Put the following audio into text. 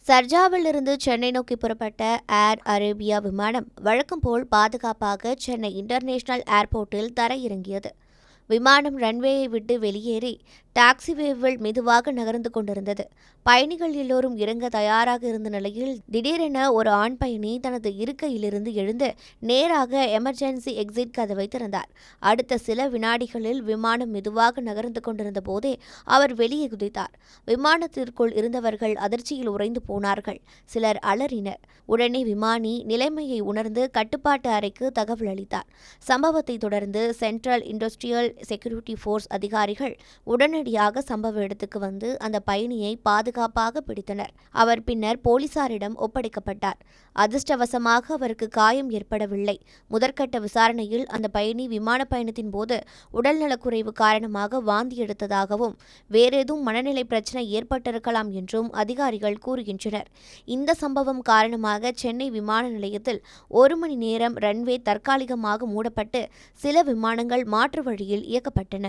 சர்ஜாவிலிருந்து சென்னை நோக்கி புறப்பட்ட Air Arabia விமானம் வழக்கம் போல் பாதுகாப்பாக சென்னை இன்டர்நேஷனல் ஏர்போர்ட்டில் தரையிறங்கியது. விமானம் ரன்வேயை விட்டு வெளியேறி டாக்ஸிவேவில் மெதுவாக நகர்ந்து கொண்டிருந்தது. பயணிகள் எல்லோரும் இறங்க தயாராக இருந்த நிலையில் திடீரென ஒரு ஆண் பயணி தனது இருக்கையிலிருந்து எழுந்து நேராக எமர்ஜென்சி எக்ஸிட் கதவை திறந்தார். அடுத்த சில வினாடிகளில் விமானம் மெதுவாக நகர்ந்து கொண்டிருந்த போதே அவர் வெளியே குதித்தார். விமானத்திற்குள் இருந்தவர்கள் அதிர்ச்சியில் உறைந்து போனார்கள். சிலர் அலறினர். உடனே விமானி நிலைமையை உணர்ந்து கட்டுப்பாட்டு அறைக்கு தகவல் அளித்தார். சம்பவத்தை தொடர்ந்து சென்ட்ரல் இண்டஸ்ட்ரியல் செக்யூரிட்டி போர்ஸ் அதிகாரிகள் உடனடியாக சம்பவ இடத்துக்கு வந்து அந்த பயணியை பாதுகாப்பாக பிடித்தனர். அவர் பின்னர் போலீசாரிடம் ஒப்படைக்கப்பட்டார். அதிர்ஷ்டவசமாக அவருக்கு காயம் ஏற்படவில்லை. முதற்கட்ட விசாரணையில் அந்த பயணி விமான பயணத்தின் போது உடல்நலக்குறைவு காரணமாக வாந்தி எடுத்ததாகவும் வேறேதும் மனநிலை பிரச்சனை ஏற்பட்டிருக்கலாம் என்றும் அதிகாரிகள் கூறுகின்றனர். இந்த சம்பவம் காரணமாக சென்னை விமான நிலையத்தில் 1 மணி நேரம் ரன்வே தற்காலிகமாக மூடப்பட்டு சில விமானங்கள் மாற்று வழியில் இயக்கப்பட்டன.